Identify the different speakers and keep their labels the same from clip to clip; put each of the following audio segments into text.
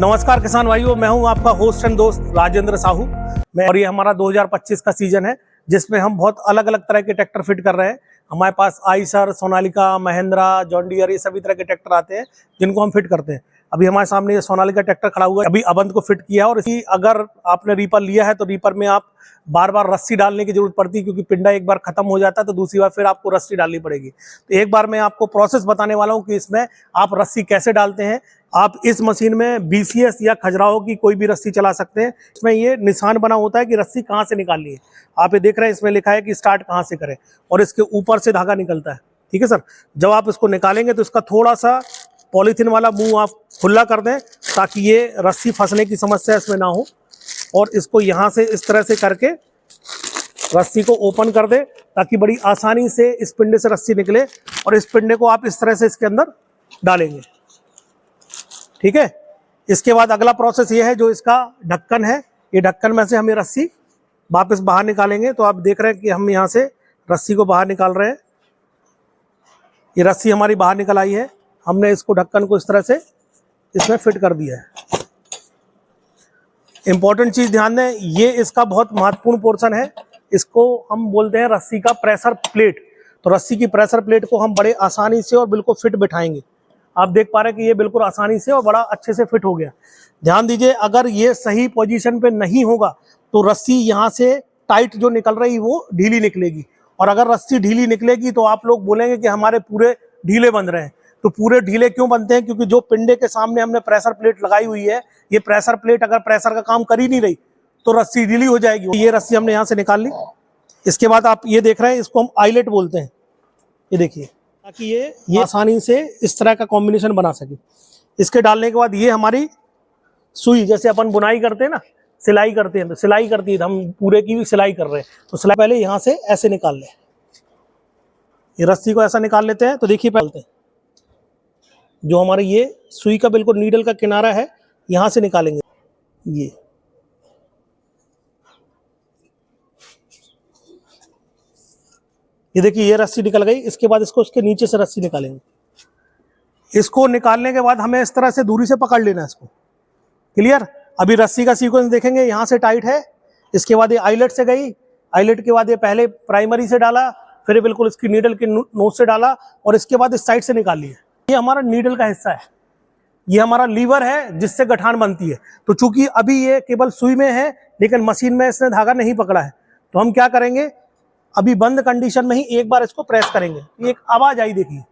Speaker 1: नमस्कार किसान भाइयों, मैं हूं आपका होस्ट एंड दोस्त राजेंद्र साहू। और ये हमारा 2025 का सीजन है जिसमें हम बहुत अलग अलग तरह के ट्रैक्टर फिट कर रहे हैं। हमारे पास आइसर, सोनालिका, महिंद्रा, जॉन डियर, ये सभी तरह के ट्रैक्टर आते हैं जिनको हम फिट करते हैं। अभी हमारे सामने ये सोनालिका ट्रैक्टर खड़ा हुआ है, अभी अबंत को फिट किया। और इसी अगर आपने रीपर लिया है तो रीपर में आप बार बार रस्सी डालने की जरूरत पड़ती है, क्योंकि पिंडा एक बार खत्म हो जाता है तो दूसरी बार फिर आपको रस्सी डालनी पड़ेगी। तो एक बार मैं आपको प्रोसेस बताने वाला हूं कि इसमें आप रस्सी कैसे डालते हैं। आप इस मशीन में BCS या खजुराहो की कोई भी रस्सी चला सकते हैं। इसमें ये निशान बना होता है कि रस्सी कहाँ से निकालनी है। आप ये देख रहे हैं, इसमें लिखा है कि स्टार्ट कहाँ से करें, और इसके ऊपर से धागा निकलता है। ठीक है सर, जब आप इसको निकालेंगे तो इसका थोड़ा सा पॉलीथीन वाला मुंह आप खुला कर दें ताकि ये रस्सी फंसने की समस्या इसमें ना हो। और इसको यहाँ से इस तरह से करके रस्सी को ओपन कर दे ताकि बड़ी आसानी से इस पिंडे से रस्सी निकले। और इस पिंडे को आप इस तरह से इसके अंदर डालेंगे। ठीक है, इसके बाद अगला प्रोसेस ये है, जो इसका ढक्कन है, ये ढक्कन में से हमें रस्सी वापस बाहर निकालेंगे। तो आप देख रहे हैं कि हम यहाँ से रस्सी को बाहर निकाल रहे हैं। ये रस्सी हमारी बाहर निकल आई है। हमने इसको ढक्कन को इस तरह से इसमें फिट कर दिया है। इंपॉर्टेंट चीज ध्यान दें, ये इसका बहुत महत्वपूर्ण पोर्शन है। इसको हम बोलते हैं रस्सी का प्रेशर प्लेट। तो रस्सी की प्रेशर प्लेट को हम बड़े आसानी से और बिल्कुल फिट बिठाएंगे। आप देख पा रहे हैं कि ये बिल्कुल आसानी से और बड़ा अच्छे से फिट हो गया। ध्यान दीजिए, अगर ये सही पोजीशन पे नहीं होगा तो रस्सी यहाँ से टाइट जो निकल रही वो ढीली निकलेगी। और अगर रस्सी ढीली निकलेगी तो आप लोग बोलेंगे कि हमारे पूरे ढीले बन रहे हैं। तो पूरे ढीले क्यों बनते हैं? क्योंकि जो पिंडे के सामने हमने प्रेशर प्लेट लगाई हुई है, ये प्रेशर प्लेट अगर प्रेशर का काम कर ही नहीं रही तो रस्सी ढीली हो जाएगी। ये रस्सी हमने यहाँ से निकाल ली। इसके बाद आप ये देख रहे हैं, इसको हम आइलेट बोलते हैं। ये देखिए, ताकि ये आसानी से इस तरह का कॉम्बिनेशन बना सके। इसके डालने के बाद ये हमारी सुई, जैसे अपन बुनाई करते हैं ना, सिलाई करते हैं, तो सिलाई करती है, तो हम पूरे की भी सिलाई कर रहे हैं। तो सिलाई पहले यहाँ से ऐसे निकाल लें, ये रस्सी को ऐसा निकाल लेते हैं। तो देखिए, पहले जो हमारी ये सुई का बिल्कुल नीडल का किनारा है, यहाँ से निकालेंगे। ये देखिए, ये रस्सी निकल गई। इसके बाद इसको उसके नीचे से रस्सी निकालेंगे। इसको निकालने के बाद हमें इस तरह से दूरी से पकड़ लेना है इसको। क्लियर? अभी रस्सी का सीक्वेंस देखेंगे, यहाँ से टाइट है, इसके बाद ये आइलेट से गई, आइलेट के बाद ये पहले प्राइमरी से डाला, फिर बिल्कुल इसकी नीडल की नोच से डाला, और इसके बाद इस साइड से निकाल लिया। ये हमारा नीडल का हिस्सा है, ये हमारा लीवर है जिससे गठान बनती है। तो चूंकि अभी ये केवल सुई में है लेकिन मशीन में इसने धागा नहीं पकड़ा है, तो हम क्या करेंगे, अभी बंद कंडीशन में ही एक बार इसको प्रेस करेंगे। एक आवाज आई, देखिए,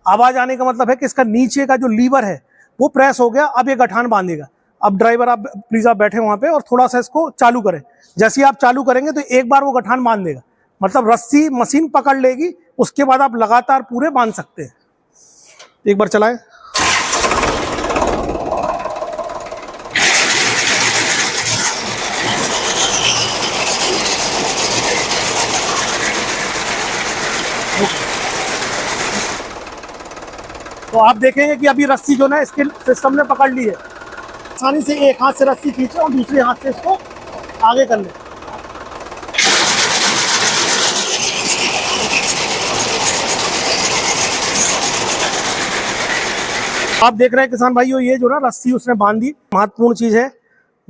Speaker 1: आवाज आने का मतलब है कि इसका नीचे का जो लीवर है वो प्रेस हो गया। अब ये गठान बांधेगा। अब ड्राइवर आप प्लीज आप बैठे वहां पे और थोड़ा सा इसको चालू करें। जैसे ही आप चालू करेंगे तो एक बार वो गठान बांध देगा, मतलब रस्सी मशीन पकड़ लेगी। उसके बाद आप लगातार पूरे बांध सकते हैं। एक बार चलाएं। तो आप देखेंगे कि अभी रस्सी जो ना इसके सिस्टम ने पकड़ ली है। आसानी से एक हाथ से रस्सी खींचे और दूसरे हाथ से इसको आगे कर ले। आप देख रहे हैं किसान भाइयों, ये जो ना रस्सी उसने बांध दी। महत्वपूर्ण चीज है,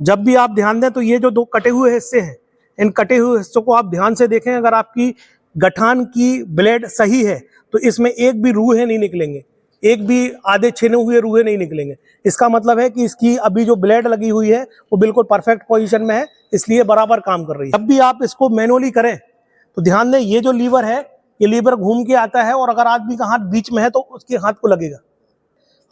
Speaker 1: जब भी आप ध्यान दें तो ये जो दो कटे हुए हिस्से हैं, इन कटे हुए हिस्सों को आप ध्यान से देखें। अगर आपकी गठान की ब्लेड सही है तो इसमें एक भी रूहे नहीं निकलेंगे, एक भी आधे छिने हुए रूहे नहीं निकलेंगे। इसका मतलब है कि इसकी अभी जो ब्लेड लगी हुई है वो बिल्कुल परफेक्ट पोजीशन में है, इसलिए बराबर काम कर रही है। जब भी आप इसको मैनुअली करें तो ध्यान दें, ये जो लीवर है, ये लीवर घूम के आता है, और अगर आदमी का हाथ बीच में है तो उसके हाथ को लगेगा।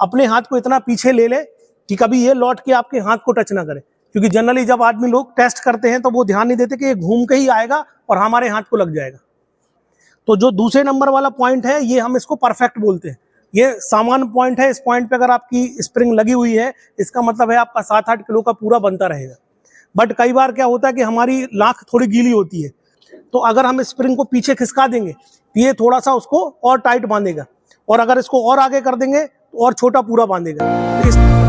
Speaker 1: अपने हाथ को इतना पीछे ले ले कि कभी ये लौट के आपके हाथ को टच ना करे, क्योंकि जनरली जब आदमी लोग टेस्ट करते हैं तो वो ध्यान नहीं देते कि ये घूम के ही आएगा और हमारे हाथ को लग जाएगा। तो जो दूसरे नंबर वाला पॉइंट है, ये हम इसको परफेक्ट बोलते हैं। ये सामान्य पॉइंट है। इस पॉइंट पे अगर आपकी स्प्रिंग लगी हुई है, इसका मतलब है आपका 7-8 किलो का पूरा बनता रहेगा। बट कई बार क्या होता है कि हमारी लाख थोड़ी गीली होती है, तो अगर हम स्प्रिंग को पीछे खिसका देंगे तो ये थोड़ा सा उसको और टाइट बांधेगा, और अगर इसको और आगे कर देंगे तो और छोटा पूरा बांधेगा।